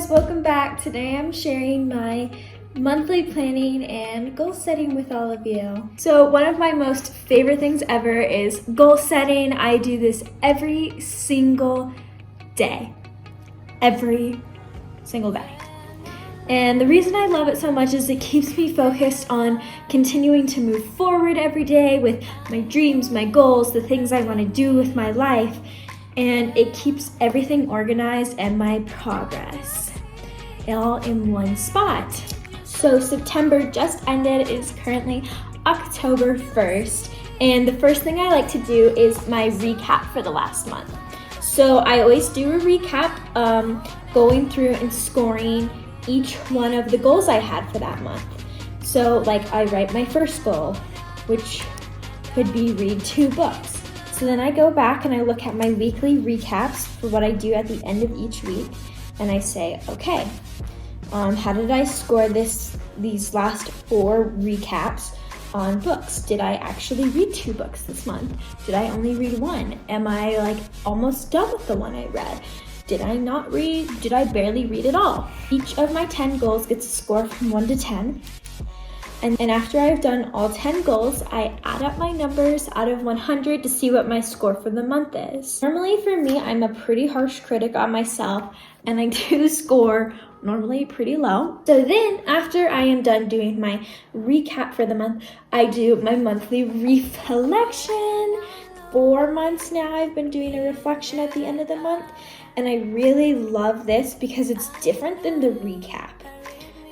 guys, welcome back. Today I'm sharing my monthly planning and goal setting with all of you. So one of my most favorite things ever is goal setting. I do this every single day. Every single day. And the reason I love it so much is it keeps me focused on continuing to move forward every day with my dreams, my goals, the things I want to do with my life. And it keeps everything organized and my progress all in one spot. So September just ended. It is currently October 1st. And the first thing I like to do is my recap for the last month. So I always do a recap, going through and scoring each one of the goals I had for that month. So like I write my first goal, which could be read 2 books. So then I go back and I look at my weekly recaps for what I do at the end of each week. And I say, okay, how did I score these last 4 recaps on books? Did I actually read 2 books this month? Did I only read 1? Am I like almost done with the one I read? Did I not read? Did I barely read at all? Each of my 10 goals gets a score from 1 to 10. And after I've done all 10 goals, I add up my numbers out of 100 to see what my score for the month is. Normally for me, I'm a pretty harsh critic on myself, and I do score normally pretty low. So then after I am done doing my recap for the month, I do my monthly reflection. 4 months now I've been doing a reflection at the end of the month, and I really love this because it's different than the recap.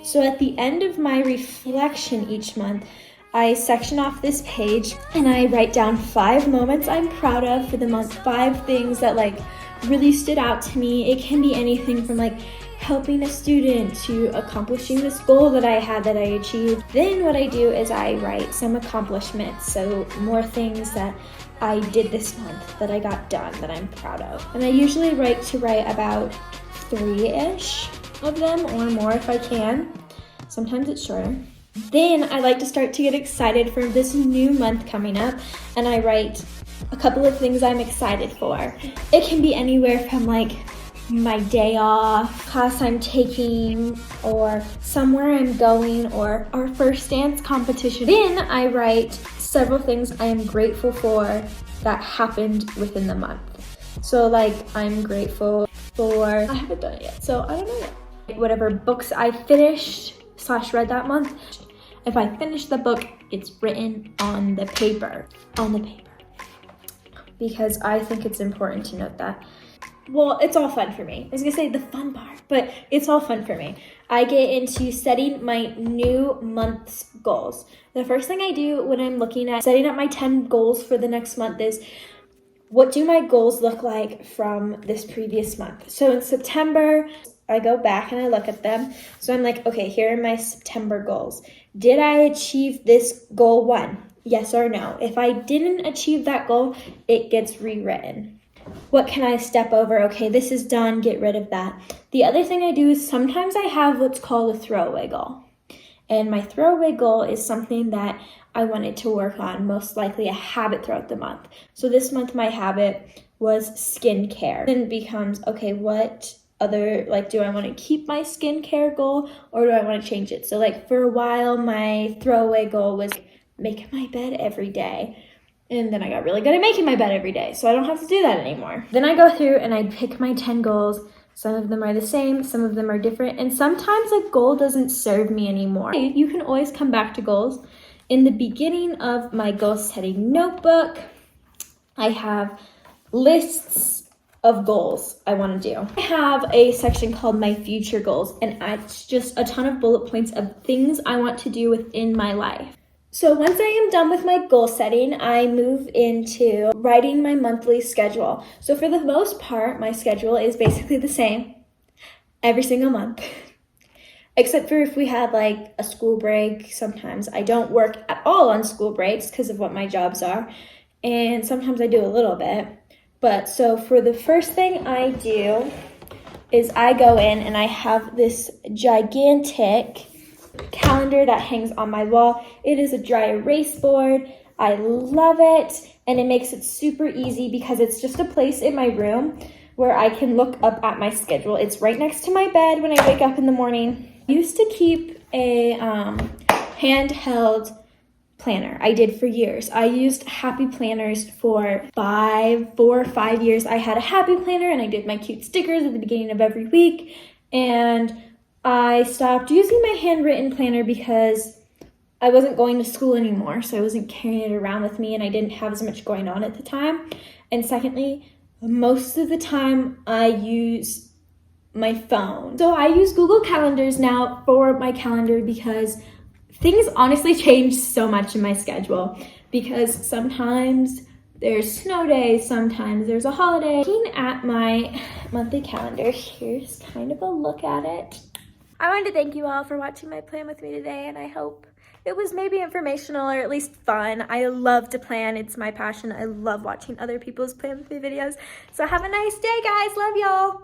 So at the end of my reflection each month, I section off this page and I write down 5 moments I'm proud of for the month, 5 things that like really stood out to me. It can be anything from like helping a student to accomplishing this goal that I had that I achieved. Then what I do is I write some accomplishments, so more things that I did this month that I got done that I'm proud of. And I usually write about 3-ish of them or more if I can. Sometimes it's shorter. Then I like to start to get excited for this new month coming up, and I write a couple of things I'm excited for. It can be anywhere from like my day off, class I'm taking, or somewhere I'm going, or our first dance competition. Then I write several things I am grateful for that happened within the month. So like I'm grateful for, I haven't done it yet, so I don't know yet. Whatever books I finished / read that month. If I finish the book, it's written on the paper. Because I think it's important to note that. Well, it's all fun for me. I was gonna say the fun part, but it's all fun for me. I get into setting my new month's goals. The first thing I do when I'm looking at setting up my 10 goals for the next month is, what do my goals look like from this previous month? So in September, I go back and I look at them. So I'm like, okay, here are my September goals. Did I achieve this goal 1? Yes or no? If I didn't achieve that goal, it gets rewritten. What can I step over? Okay, this is done, get rid of that. The other thing I do is sometimes I have what's called a throwaway goal. And my throwaway goal is something that I wanted to work on, most likely a habit throughout the month. So this month my habit was skincare. Then it becomes, okay, what other, like, do I want to keep my skincare goal or do I want to change it? So like for a while, my throwaway goal was making my bed every day. And then I got really good at making my bed every day, so I don't have to do that anymore. Then I go through and I pick my 10 goals. Some of them are the same, some of them are different, and sometimes a goal doesn't serve me anymore. You can always come back to goals. In the beginning of my goal setting notebook, I have lists of goals I want to do. I have a section called my future goals, and it's just a ton of bullet points of things I want to do within my life. So once I am done with my goal setting, I move into writing my monthly schedule. So for the most part, my schedule is basically the same every single month. Except for if we had like a school break. Sometimes I don't work at all on school breaks because of what my jobs are. And sometimes I do a little bit. But so for the first thing I do is I go in and I have this gigantic calendar that hangs on my wall. It is a dry erase board. I love it, and it makes it super easy because it's just a place in my room where I can look up at my schedule. It's right next to my bed when I wake up in the morning. I used to keep a handheld planner. I did for years. I used Happy Planners for 4 or 5 years. I had a Happy Planner and I did my cute stickers at the beginning of every week. And I stopped using my handwritten planner because I wasn't going to school anymore, so I wasn't carrying it around with me and I didn't have as much going on at the time. And secondly, most of the time I use my phone. So I use Google Calendars now for my calendar because things honestly change so much in my schedule, because sometimes there's snow days, sometimes there's a holiday. Looking at my monthly calendar, here's kind of a look at it. I wanted to thank you all for watching my plan with me today, and I hope it was maybe informational or at least fun. I love to plan. It's my passion. I love watching other people's plan with me videos. So have a nice day, guys. Love y'all.